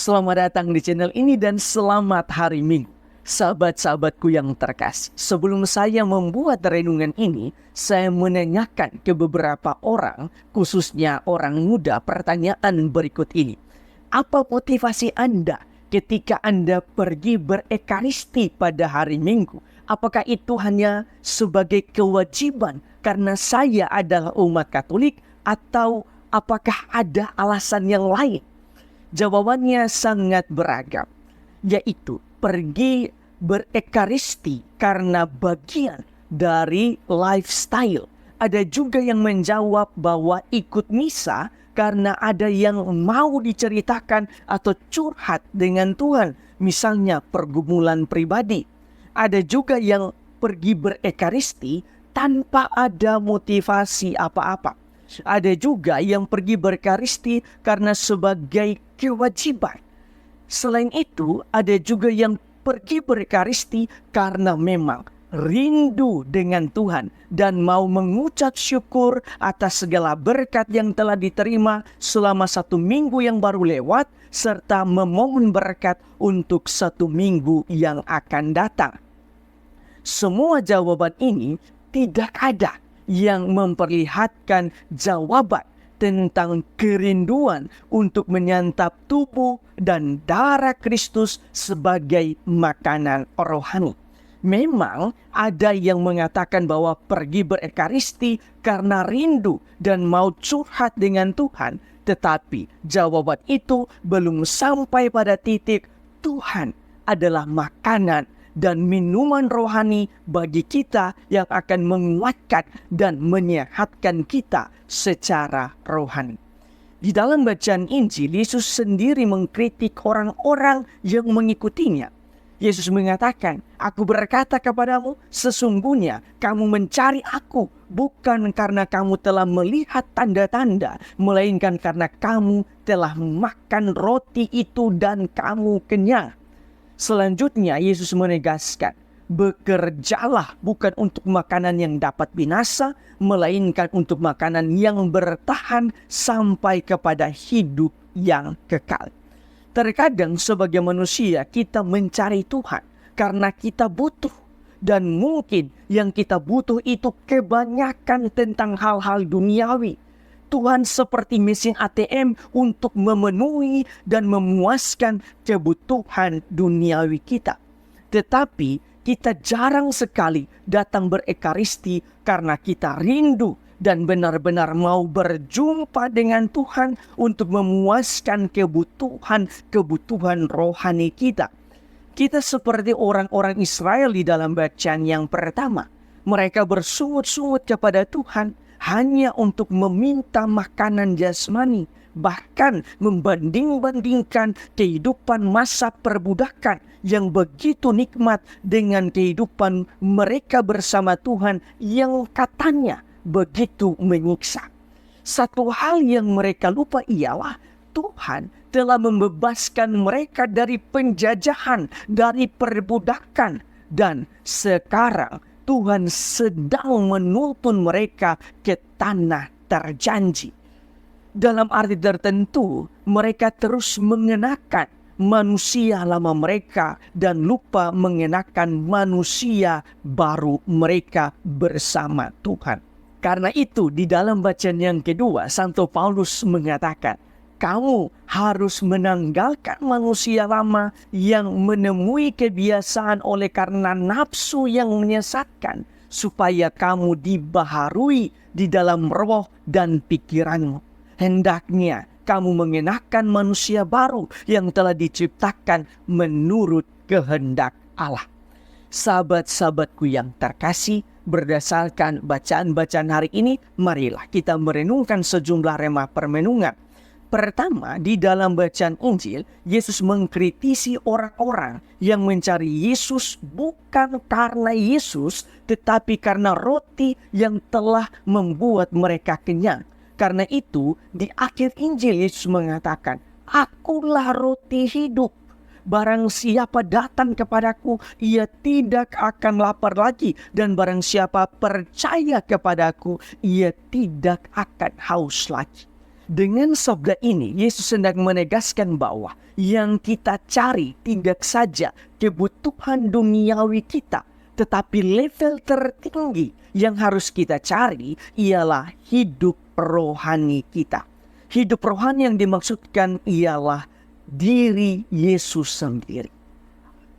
Selamat datang di channel ini dan selamat hari Minggu. Sahabat-sahabatku yang terkasih, sebelum saya membuat renungan ini, saya menanyakan ke beberapa orang, khususnya orang muda, pertanyaan berikut ini. Apa motivasi Anda ketika Anda pergi berekaristi pada hari Minggu? Apakah itu hanya sebagai kewajiban karena saya adalah umat Katolik, atau apakah ada alasan yang lain? Jawabannya sangat beragam, yaitu pergi berekaristi karena bagian dari lifestyle. Ada juga yang menjawab bahwa ikut misa karena ada yang mau diceritakan atau curhat dengan Tuhan, misalnya pergumulan pribadi. Ada juga yang pergi berekaristi tanpa ada motivasi apa-apa. Ada juga yang pergi berekaristi karena sebagai kewajiban. Selain itu, ada juga yang pergi berekaristi karena memang rindu dengan Tuhan dan mau mengucap syukur atas segala berkat yang telah diterima selama 1 minggu yang baru lewat, serta memohon berkat untuk 1 minggu yang akan datang. Semua jawaban ini tidak ada yang memperlihatkan jawaban tentang kerinduan untuk menyantap tubuh dan darah Kristus sebagai makanan rohani. Memang ada yang mengatakan bahwa pergi berekaristi karena rindu dan mau curhat dengan Tuhan, tetapi jawaban itu belum sampai pada titik Tuhan adalah makanan dan minuman rohani bagi kita yang akan menguatkan dan menyehatkan kita secara rohani. Di dalam bacaan Injil, Yesus sendiri mengkritik orang-orang yang mengikutinya. Yesus mengatakan, "Aku berkata kepadamu, sesungguhnya kamu mencari aku bukan karena kamu telah melihat tanda-tanda, melainkan karena kamu telah makan roti itu dan kamu kenyang." Selanjutnya Yesus menegaskan, bekerjalah bukan untuk makanan yang dapat binasa, melainkan untuk makanan yang bertahan sampai kepada hidup yang kekal. Terkadang sebagai manusia kita mencari Tuhan karena kita butuh. Dan mungkin yang kita butuh itu kebanyakan tentang hal-hal duniawi. Tuhan seperti mesin ATM untuk memenuhi dan memuaskan kebutuhan duniawi kita. Tetapi kita jarang sekali datang berekaristi karena kita rindu dan benar-benar mau berjumpa dengan Tuhan untuk memuaskan kebutuhan rohani kita. Kita seperti orang-orang Israel di dalam bacaan yang pertama. Mereka bersungut-sungut kepada Tuhan hanya untuk meminta makanan jasmani, bahkan membanding-bandingkan kehidupan masa perbudakan yang begitu nikmat dengan kehidupan mereka bersama Tuhan yang katanya begitu menyiksa. Satu hal yang mereka lupa ialah Tuhan telah membebaskan mereka dari penjajahan, dari perbudakan, dan sekarang Tuhan sedang menuntun mereka ke tanah terjanji. Dalam arti tertentu, mereka terus mengenakan manusia lama mereka dan lupa mengenakan manusia baru mereka bersama Tuhan. Karena itu, di dalam bacaan yang kedua, Santo Paulus mengatakan, kamu harus menanggalkan manusia lama yang menemui kebiasaan oleh karena nafsu yang menyesatkan, supaya kamu dibaharui di dalam roh dan pikiranmu. Hendaknya kamu mengenakan manusia baru yang telah diciptakan menurut kehendak Allah. Sahabat-sahabatku yang terkasih, berdasarkan bacaan-bacaan hari ini, marilah kita merenungkan sejumlah remah permenungan. Pertama, di dalam bacaan Injil, Yesus mengkritisi orang-orang yang mencari Yesus bukan karena Yesus, tetapi karena roti yang telah membuat mereka kenyang. Karena itu, di akhir Injil Yesus mengatakan, "Akulah roti hidup. Barang siapa datang kepadaku, ia tidak akan lapar lagi. Dan barang siapa percaya kepadaku, ia tidak akan haus lagi." Dengan sabda ini, Yesus hendak menegaskan bahwa yang kita cari tidak saja kebutuhan duniawi kita, tetapi level tertinggi yang harus kita cari ialah hidup rohani kita. Hidup rohani yang dimaksudkan ialah diri Yesus sendiri.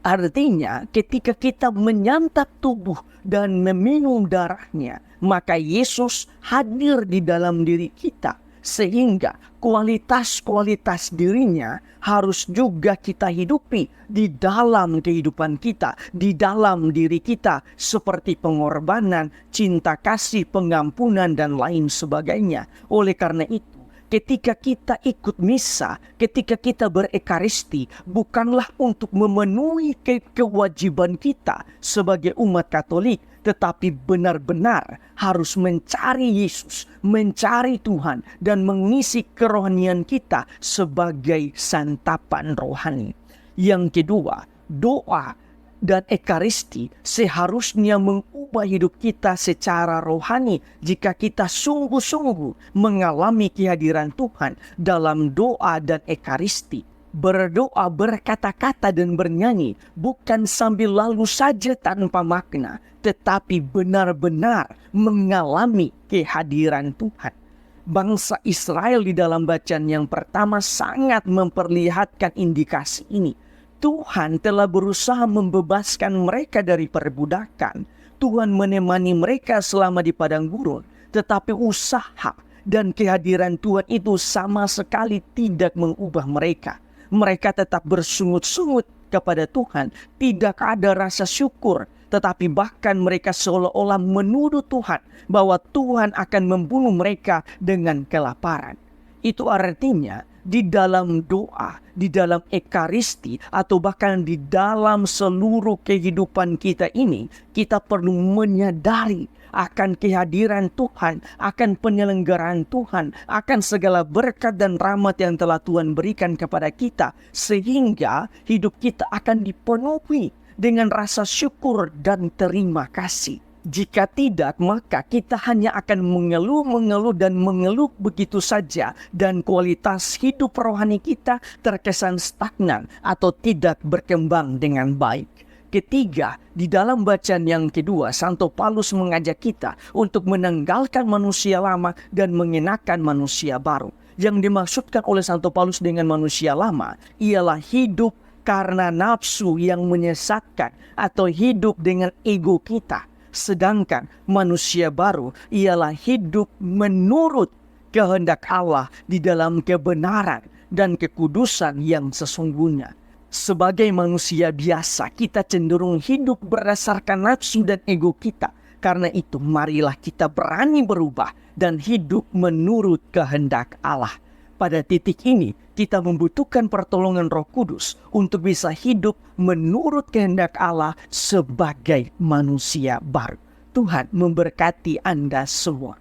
Artinya ketika kita menyantap tubuh dan meminum darahnya, maka Yesus hadir di dalam diri kita. Sehingga kualitas-kualitas dirinya harus juga kita hidupi di dalam kehidupan kita, di dalam diri kita, seperti pengorbanan, cinta kasih, pengampunan, dan lain sebagainya. Oleh karena itu, ketika kita ikut misa, ketika kita berekaristi, bukanlah untuk memenuhi kewajiban kita sebagai umat Katolik, tetapi benar-benar harus mencari Yesus, mencari Tuhan, dan mengisi kerohanian kita sebagai santapan rohani. Yang kedua, doa dan ekaristi seharusnya mengubah hidup kita secara rohani jika kita sungguh-sungguh mengalami kehadiran Tuhan dalam doa dan ekaristi. Berdoa, berkata-kata, dan bernyanyi bukan sambil lalu saja tanpa makna, tetapi benar-benar mengalami kehadiran Tuhan. Bangsa Israel di dalam bacaan yang pertama sangat memperlihatkan indikasi ini. Tuhan telah berusaha membebaskan mereka dari perbudakan. Tuhan menemani mereka selama di padang gurun. Tetapi usaha dan kehadiran Tuhan itu sama sekali tidak mengubah mereka. Mereka tetap bersungut-sungut kepada Tuhan. Tidak ada rasa syukur. Tetapi bahkan mereka seolah-olah menuduh Tuhan bahwa Tuhan akan membunuh mereka dengan kelaparan. Itu artinya di dalam doa, di dalam ekaristi, atau bahkan di dalam seluruh kehidupan kita ini, kita perlu menyadari akan kehadiran Tuhan, akan penyelenggaraan Tuhan, akan segala berkat dan rahmat yang telah Tuhan berikan kepada kita, sehingga hidup kita akan dipenuhi dengan rasa syukur dan terima kasih. Jika tidak, maka kita hanya akan mengeluh dan mengeluh begitu saja, dan kualitas hidup rohani kita terkesan stagnan atau tidak berkembang dengan baik. Ketiga, di dalam bacaan yang kedua, Santo Paulus mengajak kita untuk menanggalkan manusia lama dan mengenakan manusia baru. Yang dimaksudkan oleh Santo Paulus dengan manusia lama ialah hidup karena nafsu yang menyesatkan atau hidup dengan ego kita. Sedangkan manusia baru ialah hidup menurut kehendak Allah di dalam kebenaran dan kekudusan yang sesungguhnya. Sebagai manusia biasa, kita cenderung hidup berdasarkan nafsu dan ego kita. Karena itu, marilah kita berani berubah dan hidup menurut kehendak Allah. Pada titik ini, kita membutuhkan pertolongan Roh Kudus untuk bisa hidup menurut kehendak Allah sebagai manusia baru. Tuhan memberkati Anda semua.